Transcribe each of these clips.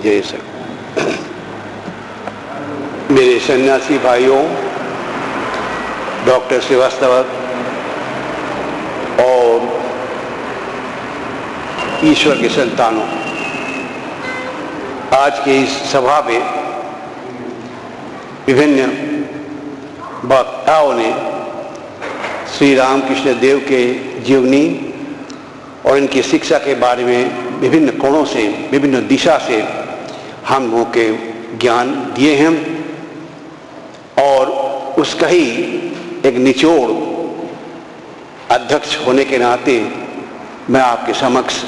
जय सर। मेरे सन्यासी भाइयों, डॉक्टर श्रीवास्तव और ईश्वर के संतानों, आज के इस सभा में विभिन्न वक्ताओं ने श्री रामकृष्ण देव के जीवनी और इनकी शिक्षा के बारे में विभिन्न कोणों से, विभिन्न दिशा से हम लोगों के ज्ञान दिए हैं और उसका ही एक निचोड़ अध्यक्ष होने के नाते मैं आपके समक्ष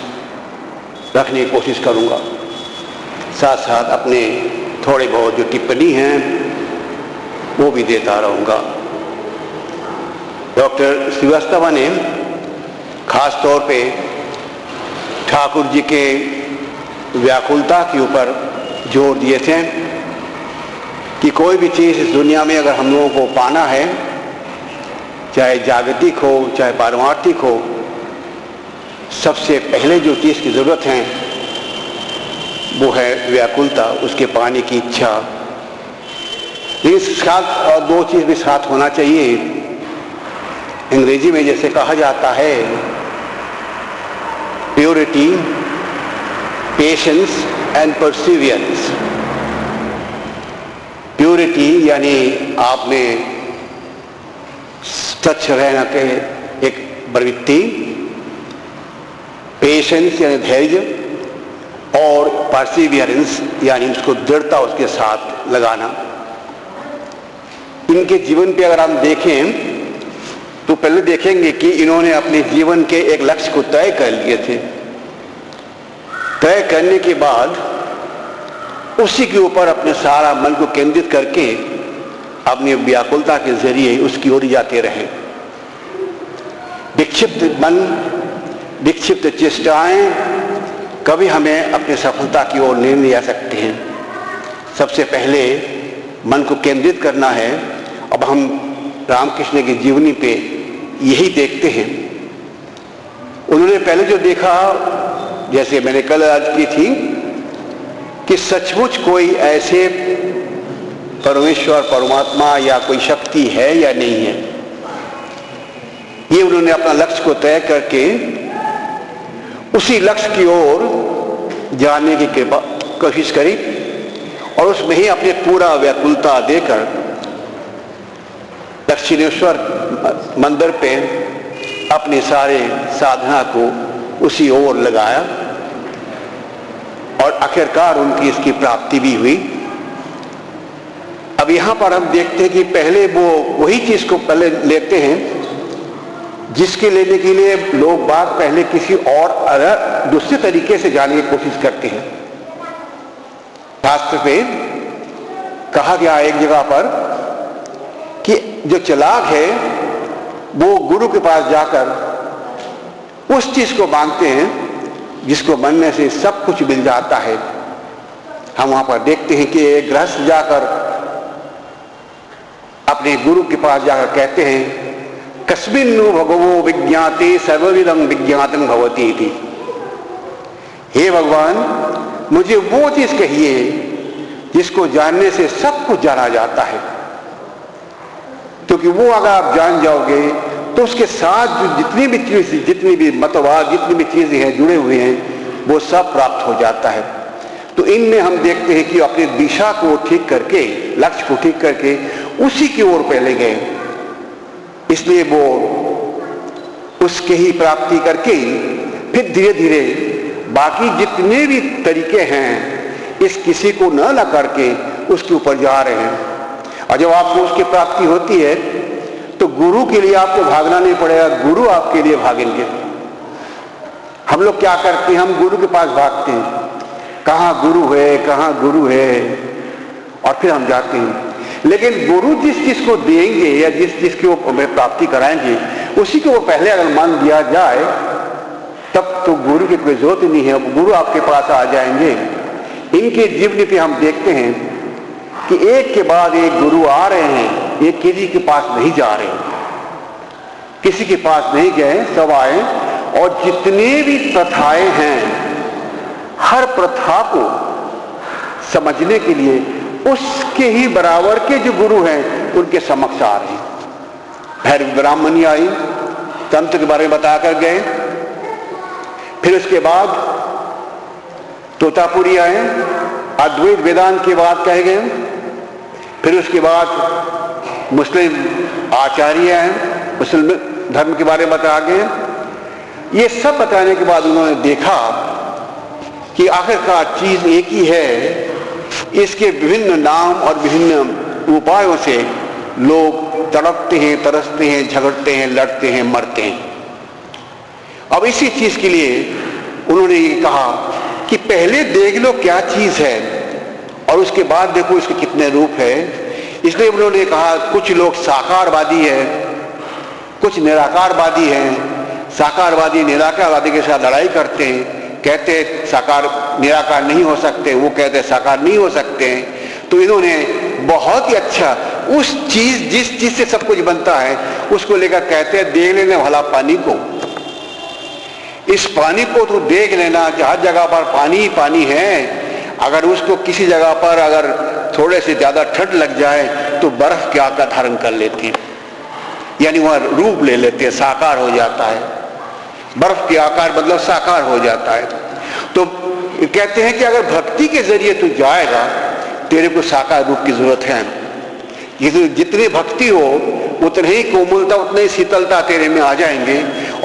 रखने की कोशिश करूंगा। साथ साथ अपने थोड़े बहुत जो टिप्पणी हैं वो भी देता रहूंगा। डॉक्टर श्रीवास्तव ने खास तौर पे ठाकुर जी के व्याकुलता के ऊपर जोर दिए थे कि कोई भी चीज़ इस दुनिया में अगर हम लोगों को पाना है, चाहे जागतिक हो चाहे पारमार्थिक हो, सबसे पहले जो चीज़ की ज़रूरत है वो है व्याकुलता, उसके पाने की इच्छा। लेकिन साथ और दो चीज़ भी साथ होना चाहिए। अंग्रेजी में जैसे कहा जाता है purity, patience and Perseverance. Purity यानी आप में स्वच्छ रहना के एक प्रवृत्ति, पेशेंस यानी धैर्य और परसिवियरेंस यानी उसको दृढ़ता उसके साथ लगाना। इनके जीवन पे अगर हम देखें तो पहले देखेंगे कि इन्होंने अपने जीवन के एक लक्ष्य को तय कर लिए थे। तय करने के बाद उसी के ऊपर अपने सारा मन को केंद्रित करके अपनी व्याकुलता के जरिए उसकी ओर जाते रहे। विक्षिप्त मन, विक्षिप्त चेष्टाएं कभी हमें अपनी सफलता की ओर नहीं ले जा सकते हैं। सबसे पहले मन को केंद्रित करना है। अब हम रामकृष्ण की जीवनी पे यही देखते हैं। उन्होंने पहले जो देखा, जैसे मैंने कल आज की थी, कि सचमुच कोई ऐसे परमेश्वर परमात्मा या कोई शक्ति है या नहीं है, ये उन्होंने अपना लक्ष्य को तय करके उसी लक्ष्य की ओर जाने की कोशिश करी और उसमें ही अपने पूरा व्याकुलता देकर दक्षिणेश्वर मंदिर पे अपने सारे साधना को उसी ओर लगाया और आखिरकार उनकी इसकी प्राप्ति भी हुई। अब यहां पर हम देखते हैं कि पहले वो वही चीज को पहले लेते हैं जिसके लेने के लिए लोग बात पहले किसी और दूसरे तरीके से जाने की कोशिश करते हैं। शास्त्र पे कहा गया एक जगह पर कि जो चालाक है वो गुरु के पास जाकर उस चीज को मांगते हैं जिसको मांगने से सब कुछ मिल जाता है। हम वहां पर देखते हैं कि एक गृहस्थ जाकर अपने गुरु के पास जाकर कहते हैं कस्मिन्नु भगवो विज्ञाते सर्वविदं विज्ञातं भवति इति। हे भगवान, मुझे वो चीज कहिए जिसको जानने से सब कुछ जाना जाता है, क्योंकि वो अगर आप जान जाओगे तो उसके साथ जो जितनी भी मतवाद, जितनी भी चीजें हैं जुड़े हुए हैं, वो सब प्राप्त हो जाता है। तो इनमें हम देखते हैं कि अपनी दिशा को ठीक करके, लक्ष्य को ठीक करके उसी की ओर पहले गए, इसलिए वो उसके ही प्राप्ति करके फिर धीरे धीरे बाकी जितने भी तरीके हैं इस किसी को न करके उसके ऊपर जा रहे हैं। और जब आपको उसकी प्राप्ति होती है तो गुरु के लिए आपको भागना नहीं पड़ेगा, गुरु आपके लिए भागेंगे। हम लोग क्या करते हैं, हम गुरु के पास भागते हैं, कहाँ गुरु है, कहाँ गुरु है, और फिर हम जाते हैं। लेकिन गुरु जिस चीज को देंगे या जिस चीज की वो प्राप्ति कराएंगे उसी को वो पहले अगर मान दिया जाए तब तो गुरु की कोई जरूरत नहीं है, गुरु आपके पास आ जाएंगे। इनके जीवन पे हम देखते हैं कि एक के बाद एक गुरु आ रहे हैं, ये किसी के पास नहीं जा रहे, किसी के पास नहीं गए, सब आए। और जितने भी प्रथाएं हैं हर प्रथा को समझने के लिए उसके ही बराबर के जो गुरु हैं उनके समक्ष आ रहे हैं। भैरव ब्राह्मणी आई, तंत्र के बारे में बता कर गए, फिर उसके बाद तोतापुरी आए, अद्वैत वेदांत की बात कहे गए, फिर उसके बाद मुस्लिम आचार्य हैं, मुस्लिम धर्म के बारे में बता गए। ये सब बताने के बाद उन्होंने देखा कि आखिरकार चीज एक ही है, इसके विभिन्न नाम और विभिन्न उपायों से लोग तड़पते हैं, तरसते हैं, झगड़ते हैं, लड़ते हैं, मरते हैं। अब इसी चीज के लिए उन्होंने ये कहा कि पहले देख लो क्या चीज है और उसके बाद देखो इसके कितने रूप है। इसलिए उन्होंने कहा कुछ लोग साकारवादी है, कुछ निराकारवादी हैं। साकारवादी निराकारवादी के साथ लड़ाई करते हैं, कहते हैं साकार निराकार नहीं हो सकते, वो कहते हैं साकार नहीं हो सकते हैं। तो इन्होंने बहुत ही अच्छा उस चीज जिस चीज से सब कुछ बनता है उसको लेकर कहते हैं देख लेने वाला पानी को, इस पानी को तो देख लेना, हर जगह पर पानी ही पानी है। अगर उसको किसी जगह पर अगर थोड़े से ज्यादा ठंड लग जाए तो बर्फ के आकार धारण कर लेती है, यानी वह रूप ले लेते हैं, साकार हो जाता है। बर्फ के आकार मतलब साकार हो जाता है। तो कहते हैं कि अगर भक्ति के जरिए तू जाएगा तेरे को साकार रूप की जरूरत है। जितनी भक्ति हो उतनी ही कोमलता, उतनी ही शीतलता तेरे में आ जाएंगे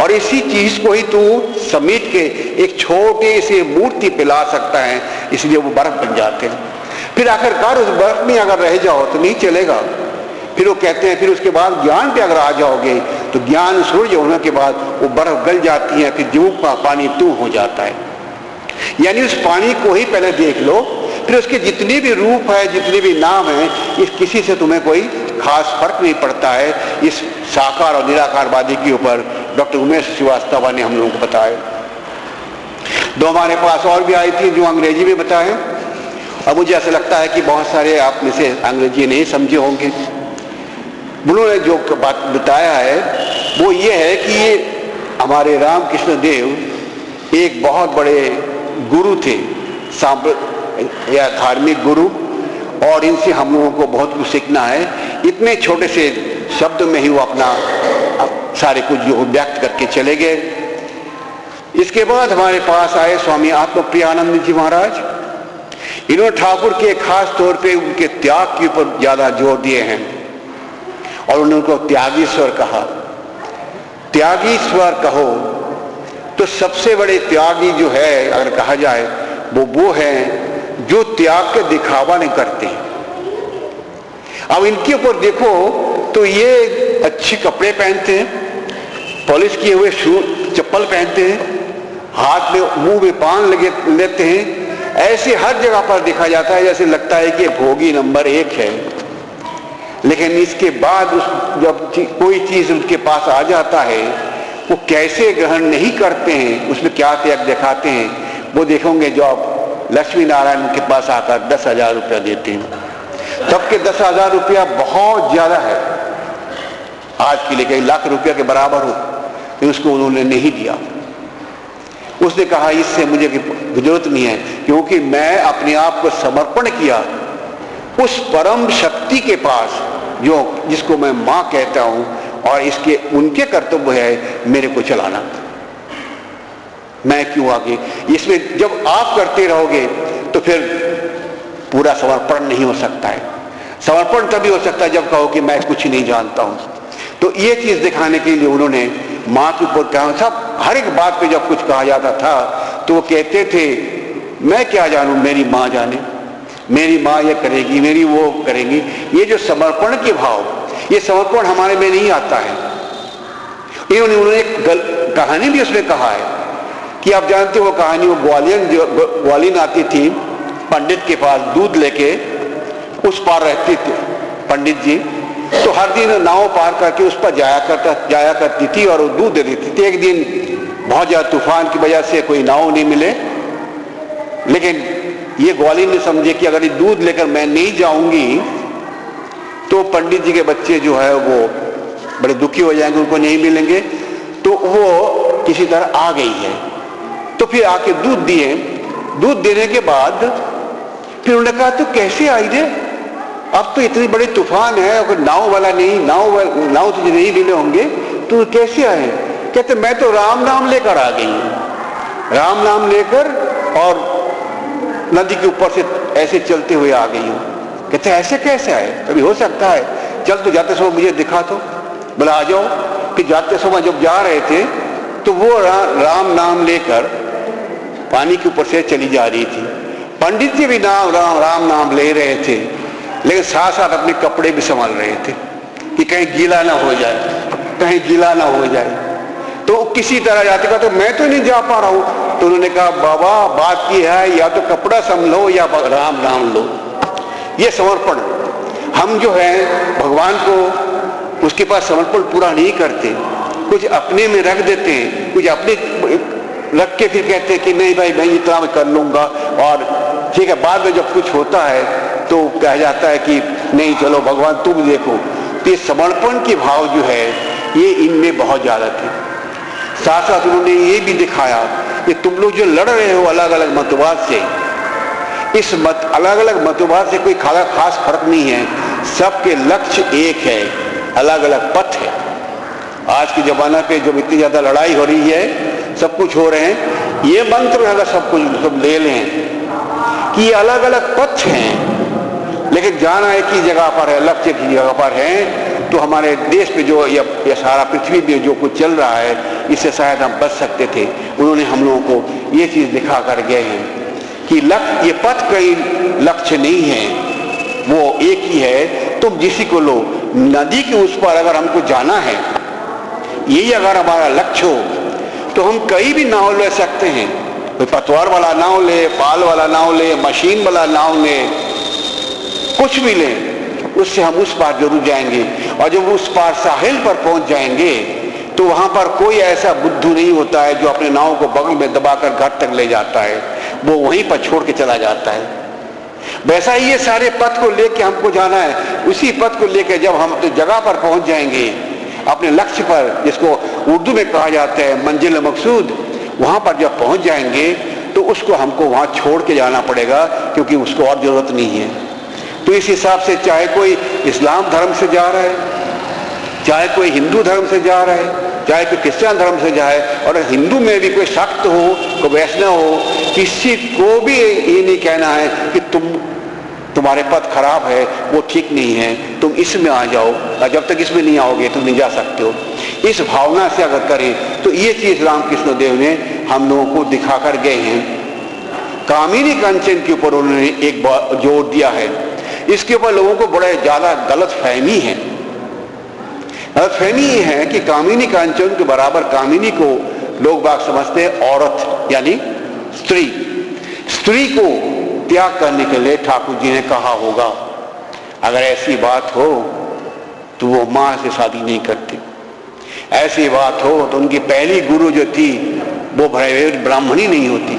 और इसी चीज को ही तू समेट के एक छोटे से मूर्ति पे ला सकता है, इसलिए वो बर्फ बन जाते हैं। फिर आखिरकार उस बर्फ में अगर रह जाओ तो नहीं चलेगा। फिर वो कहते हैं फिर उसके बाद ज्ञान पे अगर आ जाओगे तो ज्ञान सूर्य होने के बाद वो बर्फ गल जाती है, फिर जीव का पानी तू हो जाता है। यानी उस पानी को ही पहले देख लो, फिर उसके जितने भी रूप है, जितने भी नाम है, इस किसी से तुम्हें कोई खास फर्क नहीं पड़ता है। इस साकार और निराकारवादी के ऊपर डॉक्टर उमेश श्रीवास्तव ने हम लोगों को बताया। दो हमारे पास और भी आई थी जो अंग्रेजी में बताए। अब मुझे ऐसा लगता है कि बहुत सारे आप में से अंग्रेजी नहीं समझे होंगे। उन्होंने जो बात बताया है वो ये है कि ये हमारे रामकृष्ण देव एक बहुत बड़े गुरु थे, या धार्मिक गुरु, और इनसे हम लोगों को बहुत कुछ सीखना है। इतने छोटे से शब्द में ही वो अपना सारे कुछ जो व्यक्त करके चले गए। इसके बाद हमारे पास आए स्वामी आत्मप्रियानंद जी महाराज। इन्होंने ठाकुर के खास तौर पे उनके त्याग के ऊपर ज्यादा जोर दिए हैं और उनको त्यागीश्वर कहा। त्यागीश्वर कहो तो सबसे बड़े त्यागी जो है अगर कहा जाए वो है जो त्याग के दिखावा नहीं करते। अब इनके ऊपर देखो तो ये अच्छे कपड़े पहनते हैं, पॉलिश किए हुए चप्पल पहनते हैं, हाथ में मुंह में पान लगे लेते हैं। ऐसे हर जगह पर देखा जाता है जैसे लगता है कि भोगी नंबर 1 है। लेकिन इसके बाद जब कोई चीज उनके पास आ जाता है वो कैसे ग्रहण नहीं करते हैं, उसमें क्या त्याग दिखाते हैं वो देखोगे। जो आप लक्ष्मी नारायण के पास आकर 10,000 रुपया देते हैं, तब के 10,000 रुपया बहुत ज्यादा है, आज के लिए कई लाख रुपया के बराबर हो, तो उसको उन्होंने नहीं दिया। उसने कहा इससे मुझे जरूरत नहीं है, क्योंकि मैं अपने आप को समर्पण किया उस परम शक्ति के पास जो जिसको मैं मां कहता हूं, और इसके उनके कर्तव्य है मेरे को चलाना। मैं क्यों आगे इसमें जब आप करते रहोगे तो फिर पूरा समर्पण नहीं हो सकता है। समर्पण तभी हो सकता है जब कहो कि मैं कुछ नहीं जानता हूं। तो ये चीज दिखाने के लिए उन्होंने मां के ऊपर कहा। सब हर एक बात पे जब कुछ कहा जाता था तो वो कहते थे मैं क्या जानूं, मेरी मां जाने, मेरी मां ये करेगी, मेरी वो करेगी। ये जो समर्पण के भाव, ये समर्पण हमारे में नहीं आता है। उन्होंने एक कहानी भी उसमें कहा है कि आप जानते हो वो कहानी, वो ग्वालिन आती थी पंडित के पास दूध लेके, उस पार रहती थी पंडित जी, तो हर दिन नाव पार करके उस पर जाया करती थी और वो दूध दे देती थी। एक दिन बहुत ज्यादा तूफान की वजह से कोई नाव नहीं मिले, लेकिन ये ग्वालिन ने समझे कि अगर ये दूध लेकर मैं नहीं जाऊंगी तो पंडित जी के बच्चे जो है वो बड़े दुखी हो जाएंगे, उनको नहीं मिलेंगे। तो वो किसी तरह आ गई है, तो फिर आके दूध दिए। दूध देने के बाद फिर उन्होंने कहा, तू कैसे आई रे? अब तो इतनी बड़ी तूफान है, अगर नाव वाला नहीं, नाव तुझे नहीं मिले होंगे, तू कैसे आए? कहते, मैं तो राम नाम लेकर आ गई हूं, राम नाम लेकर और नदी के ऊपर से ऐसे चलते हुए आ गई हूं। कहते, ऐसे कैसे आए? कभी हो सकता है? चल तो जाते समय मुझे दिखा तो। बोला, आ जाओ। कि जाते समय जब जा रहे थे तो वो राम नाम लेकर पानी के ऊपर से चली जा रही थी। पंडित जी भी राम नाम ले रहे थे, लेकिन साथ साथ अपने कपड़े भी संभाल रहे थे कि कहीं गीला ना हो जाए, कहीं गीला ना हो जाए। तो किसी तरह जाते का, तो मैं तो नहीं जा पा रहा हूं। तो उन्होंने कहा, बाबा बात की है, या तो कपड़ा संभलो या राम नाम लो। ये समर्पण, हम जो है भगवान को, उसके पास समर्पण पूरा नहीं करते, कुछ अपने में रख देते हैं, कुछ अपने रख के फिर कहते हैं कि नहीं भाई मैं इतना मैं कर लूंगा, और ठीक है बाद में जब कुछ होता है तो कहा जाता है कि नहीं चलो भगवान तुम देखो। तो ये समर्पण की भाव जो है ये इनमें बहुत ज्यादा थे। साथ साथ उन्होंने ये भी दिखाया कि तुम लोग जो लड़ रहे हो अलग अलग मतवाद से, इस अलग अलग मतवाद से कोई खास फर्क नहीं है, सबके लक्ष्य एक है, अलग अलग पथ है। आज के जमाना पे जब इतनी ज्यादा लड़ाई हो रही है, सब कुछ हो रहे हैं, ये मंत्र अगर सब ले लें कि ये अलग अलग पथ हैं, लेकिन जाना एक ही जगह पर है, लक्ष्य की जगह पर है, तो हमारे देश पे जो या सारा पृथ्वी पे जो कुछ चल रहा है, इससे शायद हम बच सकते थे। उन्होंने हम लोगों को ये चीज दिखा कर गए हैं कि ये पथ कई लक्ष्य नहीं है, वो एक ही है। तुम जिसी को लो, नदी के उस पर अगर हमको जाना है, यही अगर हमारा लक्ष्य हो, तो हम कहीं भी नाव ले सकते हैं। कोई पतवार वाला नाव ले, पाल वाला नाव ले, मशीन वाला नाव ले, कुछ भी ले, उससे हम उस पार जरूर जाएंगे। और जब उस पार साहिल पर पहुंच जाएंगे तो वहां पर कोई ऐसा बुद्धू नहीं होता है जो अपने नाव को बगल में दबाकर घर तक ले जाता है, वो वहीं पर छोड़ के चला जाता है। वैसा ही ये सारे पथ को लेके हमको जाना है। उसी पथ को लेके जब हम अपनी जगह पर पहुंच जाएंगे, अपने लक्ष्य पर, जिसको उर्दू में कहा जाता है मंजिल मकसूद, वहां पर जब पहुंच जाएंगे तो उसको हमको वहां छोड़ के जाना पड़ेगा, क्योंकि उसको और जरूरत नहीं है। तो इस हिसाब से चाहे कोई इस्लाम धर्म से जा रहा है, चाहे कोई हिंदू धर्म से जा रहा है, चाहे कोई क्रिश्चियन धर्म से जाए, और हिंदू में भी कोई शक्त हो, कोई वैष्णव हो, किसी को भी ये नहीं कहना है कि तुम्हारे पथ खराब है, वो ठीक नहीं है, तुम इसमें आ जाओ, और जब तक इसमें नहीं आओगे तुम नहीं जा सकते हो। इस भावना से अगर करें तो ये चीज रामकृष्ण देव ने हम लोगों को दिखाकर गए हैं। कामिनी कांचन के ऊपर उन्होंने एक जोर दिया है। इसके ऊपर लोगों को बड़ा ज्यादा गलत फहमी है। गलत फहमी ये है कि कामिनी कांचन के बराबर कामिनी को लोग बाग समझते हैं औरत, यानी स्त्री। स्त्री को त्याग करने के लिए ठाकुर जी ने कहा होगा। अगर ऐसी बात हो तो वो मां से शादी नहीं करते। ऐसी बात हो तो उनकी पहली गुरु जो थी वो ब्राह्मणी नहीं होती।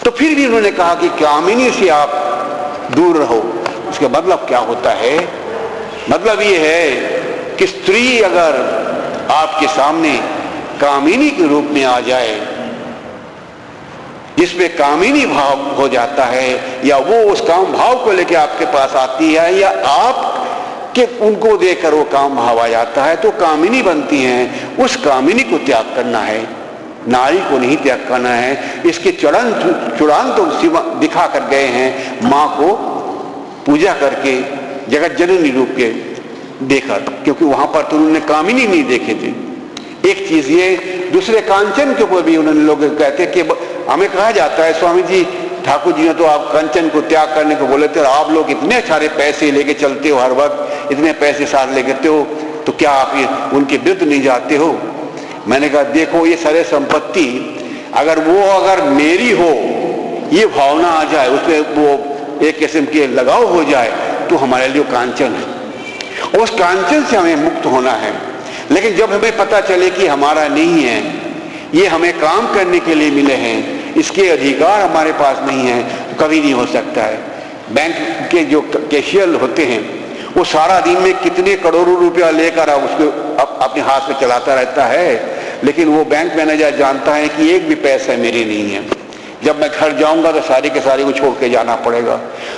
तो फिर भी उन्होंने कहा कि कामिनी से आप दूर रहो। उसका मतलब क्या होता है? मतलब ये है कि स्त्री अगर आपके सामने कामिनी के रूप में आ जाए, जिसमें कामिनी भाव हो जाता है, या वो उस काम भाव को लेकर आपके पास आती है, या आप के उनको देखकर वो काम भाव आ जाता है, तो कामिनी बनती हैं। उस कामिनी को त्याग करना है, नारी को नहीं त्याग करना है। इसके चुड़ान तो दिखा कर गए हैं, माँ को पूजा करके जगत जननी रूप के देखकर, क्योंकि वहां पर तो उन्होंने कामिनी नहीं देखे थे। एक चीज ये, दूसरे कांचन के ऊपर भी उन्होंने लोग कहते हैं कि हमें कहा जाता है, स्वामी जी ठाकुर जी ने तो आप कंचन को त्याग करने को बोले थे, और आप लोग इतने सारे पैसे लेके चलते हो, हर वक्त इतने पैसे साथ लेते हो, तो क्या आप उनके विरुद्ध नहीं जाते हो? मैंने कहा देखो, ये सारे संपत्ति अगर मेरी हो, ये भावना आ जाए, उसमें वो एक किस्म के लगाव हो जाए, तो हमारे लिए कांचन है। उस कांचन से हमें मुक्त होना है। लेकिन जब हमें पता चले कि हमारा नहीं है, ये हमें काम करने के लिए मिले हैं, इसके अधिकार हमारे पास नहीं है, तो कभी नहीं हो सकता है। बैंक के जो कैशियर होते हैं, वो सारा दिन में कितने करोड़ों रुपया लेकर उसको अपने हाथ में चलाता रहता है, लेकिन वो बैंक मैनेजर जानता है कि एक भी पैसा मेरे नहीं है। जब मैं घर जाऊंगा तो सारे के सारे को छोड़ के जाना पड़ेगा।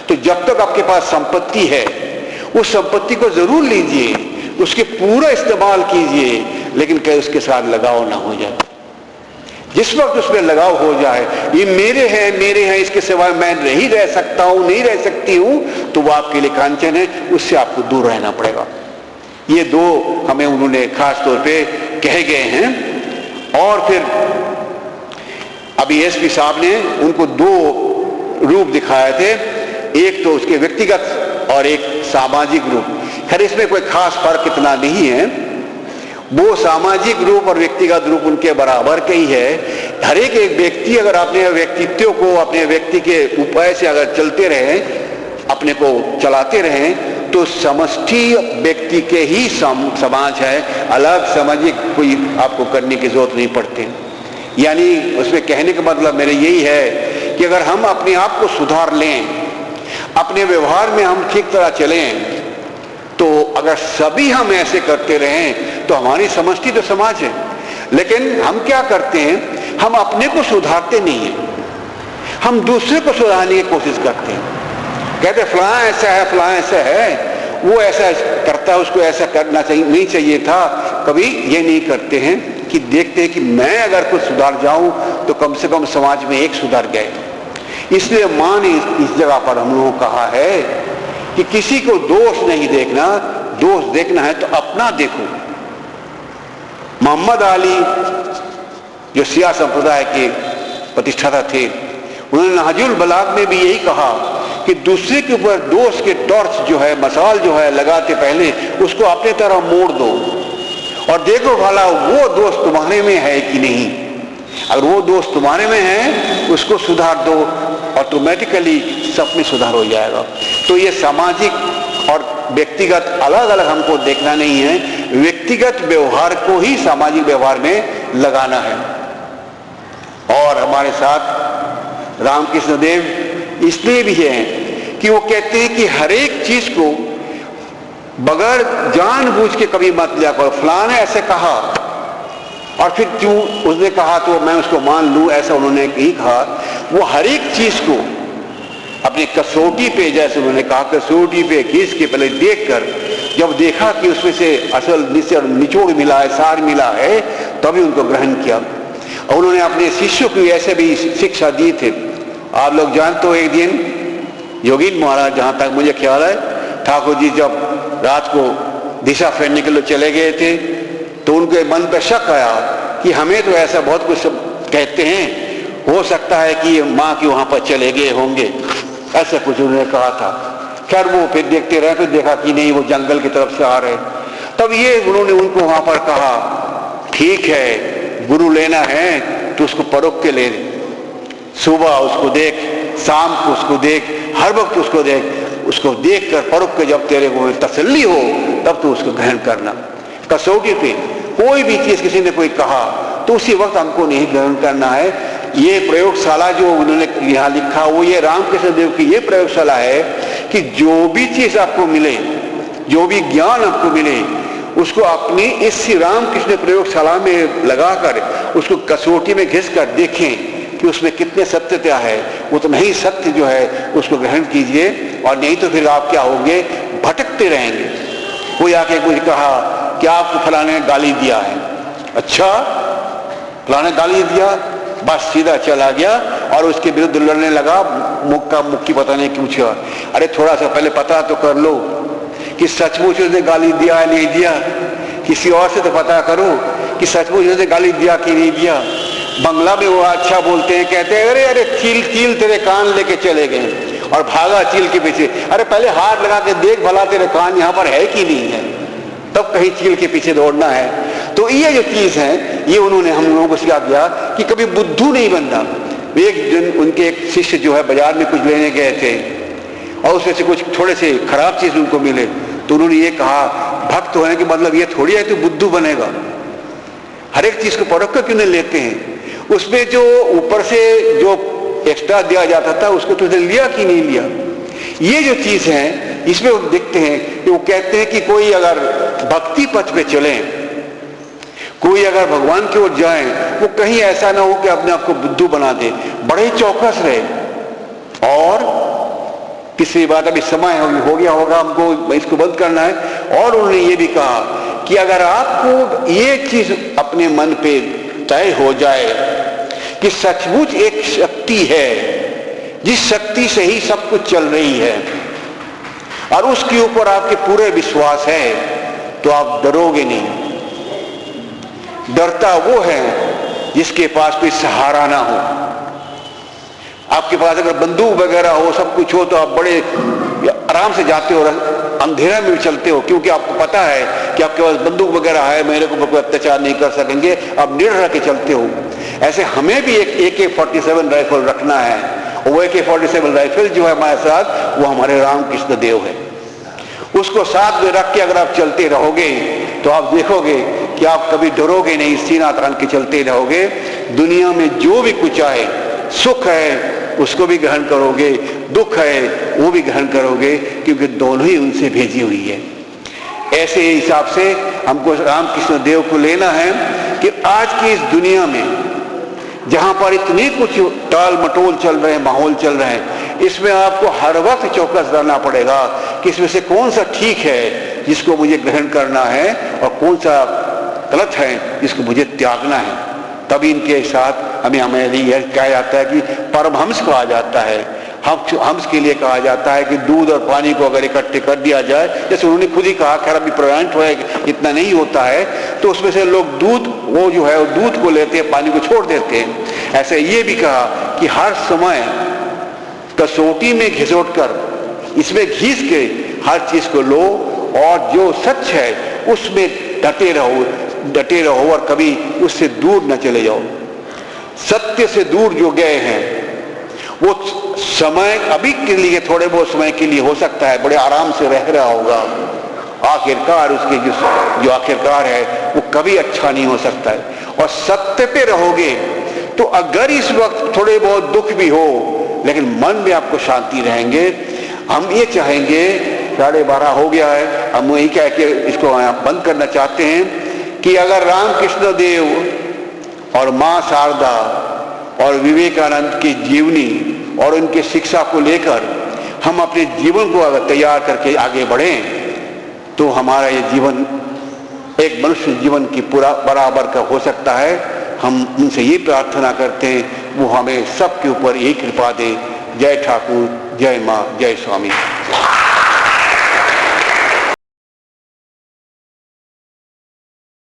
तो जब तक आपके पास संपत्ति है उस संपत्ति को जरूर लीजिए, उसके पूरा इस्तेमाल कीजिए, लेकिन कहीं उसके साथ लगाव ना हो जाए। जिस वक्त उसमें लगाव हो जाए, ये मेरे हैं इसके सिवा मैं नहीं रह सकता हूं, नहीं रह सकती हूं, तो वो आपके लिए कांचन है, उससे आपको दूर रहना पड़ेगा। ये दो हमें उन्होंने खास तौर पे कहे गए हैं। और फिर अभी एसपी साहब ने उनको दो रूप दिखाए थे, एक तो उसके व्यक्तिगत और एक सामाजिक रूप। खैर इसमें कोई खास फर्क इतना नहीं है, वो सामाजिक रूप और व्यक्तिगत रूप उनके बराबर के ही है। हर एक व्यक्ति अगर अपने व्यक्तित्व को, अपने व्यक्ति के उपाय से अगर चलते रहे, अपने को चलाते रहें, तो समष्टि व्यक्ति के ही समाज है, अलग सामाजिक कोई आपको करने की जरूरत नहीं पड़ती। यानी उसमें कहने का मतलब मेरे यही है कि अगर हम अपने आप को सुधार लें, अपने व्यवहार में हम ठीक तरह चलें, तो अगर सभी हम ऐसे करते रहें तो हमारी समष्टि तो समाज है। लेकिन हम क्या करते हैं, हम अपने को सुधारते नहीं हैं, हम दूसरे को सुधारने की कोशिश करते हैं। कहते फलां ऐसा है, फलां ऐसा है, वो ऐसा करता है, उसको ऐसा करना चाहिए, नहीं चाहिए था। कभी ये नहीं करते हैं कि देखते हैं कि मैं अगर कुछ सुधार जाऊं तो कम से कम समाज में एक सुधार गए। इसलिए मां ने इस जगह पर हम लोगों को कहा है कि किसी को दोष नहीं देखना, दोष देखना है तो अपना देखो। मोहम्मद अली जो शिया संप्रदाय के प्रतिष्ठाता थे, उन्होंने नहजुल बलाग में भी यही कहा कि दूसरे के ऊपर दोष के टॉर्च जो है, मसाल जो है लगाते पहले उसको अपने तरह मोड़ दो और देखो भला वो दोष तुम्हारे में है कि नहीं। अगर वो दोष तुम्हारे में है उसको सुधार दो, ऑटोमेटिकली सब में सुधार हो जाएगा। तो ये सामाजिक और व्यक्तिगत अलग अलग हमको देखना नहीं है, व्यक्तिगत व्यवहार को ही सामाजिक व्यवहार में लगाना है। और हमारे साथ रामकृष्ण देव इसलिए भी है कि वो कहते हैं कि हर एक चीज को बगैर जानबूझ के कभी मत लिया करो। फलां ने ऐसे कहा और फिर क्यों उसने कहा तो मैं उसको मान लूं, ऐसा उन्होंने नहीं कहा। वो हर एक चीज को अपनी कसौटी पे, जैसे उन्होंने कहा, कसौटी पे खींच के पहले देखकर, जब देखा कि उसमें से असल निचोड़ मिला है, सार मिला है, तभी उनको ग्रहण किया। और उन्होंने अपने शिष्यों को ऐसे भी शिक्षा दी थे। आप लोग जानते हो, एक दिन योगीन महाराज, जहां तक मुझे ख्याल है, ठाकुर जी जब रात को दिशा फेरने के लिए चले गए थे तो उनके मन पर शक आया कि हमें तो ऐसा बहुत कुछ कहते हैं, हो सकता है कि माँ के वहां पर चले गए होंगे, ऐसा कुछ उन्होंने कहा था। खैर वो फिर देखते रहे, फिर देखा कि नहीं, वो जंगल की तरफ से आ रहे। तब ये उन्होंने उनको वहां पर कहा, ठीक है गुरु लेना है तो उसको परोख के ले, सुबह उसको देख, शाम को उसको देख, हर वक्त उसको देख, उसको देख कर परोख के जब तेरे को तसल्ली हो तब तो उसको ग्रहण करना। कसौटी पे कोई भी चीज किसी ने कोई कहा तो उसी वक्त हमको नहीं ग्रहण करना है। ये प्रयोगशाला जो उन्होंने यहाँ लिखा, वो ये रामकृष्ण देव की ये प्रयोगशाला है कि जो भी चीज आपको मिले, जो भी ज्ञान आपको मिले, उसको अपनी इस रामकृष्ण प्रयोगशाला में लगाकर उसको कसौटी में घिस कर देखें कि उसमें कितने सत्यता है। उतना ही सत्य जो है उसको ग्रहण कीजिए, और नहीं तो फिर आप क्या होंगे, भटकते रहेंगे। कोई आके मुझे कहा कि आपको फलाने ने गाली दिया है, अच्छा फलाने गाली दिया, बस सीधा चला गया और उसके विरुद्ध लड़ने लगा, मुक्का मुक्की पता नहीं क्यों छा। अरे थोड़ा सा पहले पता तो कर लो कि सचमुच उसने गाली दिया है नहीं दिया, किसी और से तो पता करो कि सचमुच उसने गाली दिया कि नहीं दिया। बंगला में वो अच्छा बोलते हैं, कहते हैं अरे अरे चील चील तेरे कान लेके चले गए, और भागा चील के पीछे। अरे पहले हाथ लगा के देख भला तेरे कान यहाँ पर है कि नहीं है, तब कहीं चील के पीछे दौड़ना है। तो ये जो चीज है, ये उन्होंने हम लोगों को सिखा दिया कि कभी बुद्धू नहीं बनना। एक दिन उनके एक शिष्य जो है बाजार में कुछ लेने गए थे और उसमें से कुछ थोड़े से खराब चीज उनको मिले, तो उन्होंने ये कहा, भक्त होने के मतलब ये थोड़ी है तो बुद्धू बनेगा, हर एक चीज को परख कर क्यों नहीं लेते हैं। उसमें जो ऊपर से जो एक्स्ट्रा दिया जाता था उसको तुझे लिया कि नहीं लिया। ये जो चीज है इसमें वो देखते हैं कि वो कहते हैं कि कोई अगर भक्ति पथ पे चले, कोई अगर भगवान की ओर जाए, वो कहीं ऐसा ना हो कि अपने आप को बुद्धू बना दे। बड़े चौकस रहे। और तीसरी बात, अभी समय हो गया होगा, हमको इसको बंद करना है। और उन्होंने ये भी कहा कि अगर आपको ये चीज अपने मन पे तय हो जाए कि सचमुच एक शक्ति है जिस शक्ति से ही सब कुछ चल रही है और उसके ऊपर आपके पूरे विश्वास है, तो आप डरोगे नहीं। डरता वो है जिसके पास कोई सहारा ना हो। आपके पास अगर बंदूक वगैरह हो, सब कुछ हो, तो आप बड़े आराम से जाते हो, अंधेरा में भी चलते हो, क्योंकि आपको पता है कि आपके पास बंदूक वगैरह है, मेरे को कोई अत्याचार नहीं कर सकेंगे, आप निर्भय के चलते हो। ऐसे हमें भी एक AK-47 राइफल रखना है। वो AK-47 राइफल जो है हमारे साथ, वो हमारे रामकृष्ण देव है। उसको साथ में रख के अगर आप चलते रहोगे तो आप देखोगे कि आप कभी डरोगे नहीं, सीना तान के चलते रहोगे। दुनिया में जो भी कुछ आए, सुख है उसको भी ग्रहण करोगे, दुख है वो भी ग्रहण करोगे, क्योंकि दोनों ही उनसे भेजी हुई है। ऐसे हिसाब से हमको रामकृष्ण देव को लेना है कि आज की इस दुनिया में जहां पर इतने कुछ टाल मटोल चल रहे हैं, माहौल चल रहे हैं, इसमें आपको हर वक्त चौकस रहना पड़ेगा कि इसमें से कौन सा ठीक है जिसको मुझे ग्रहण करना है और कौन सा गलत है जिसको मुझे त्यागना है। तभी इनके साथ हमें यह कहा जाता है कि परमहंस कहा जाता है। हंस के लिए कहा जाता है कि दूध और पानी को अगर इकट्ठे कर दिया जाए, जैसे उन्होंने खुद ही कहा, खैर अभी प्रोवेंट है इतना नहीं होता है, तो उसमें से लोग दूध, वो जो है वो दूध को लेते हैं, पानी को छोड़ देते हैं। ऐसे ये भी कहा कि हर समय कसौटी में घिसोट कर, इसमें घिस के हर चीज को लो और जो सच है उसमें डटे रहो और कभी उससे दूर न चले जाओ। सत्य से दूर जो गए हैं वो समय अभी के लिए, थोड़े बहुत समय के लिए हो सकता है, बड़े आराम से रह रहा होगा, आखिरकार उसके जो आखिरकार है वो कभी अच्छा नहीं हो सकता है। और सत्य पे रहोगे तो अगर इस वक्त थोड़े बहुत दुख भी हो, लेकिन मन में आपको शांति रहेंगे। हम ये चाहेंगे, 12:30 हो गया है, हम यही कह के इसको बंद करना चाहते हैं कि अगर रामकृष्ण देव और मां शारदा और विवेकानंद की जीवनी और उनके शिक्षा को लेकर हम अपने जीवन को अगर तैयार करके आगे बढ़ें, तो हमारा ये जीवन एक मनुष्य जीवन की पूरा बराबर का हो सकता है। हम उनसे ये प्रार्थना करते हैं वो हमें सबके ऊपर यही कृपा दे। जय ठाकुर, जय मां, जय स्वामी।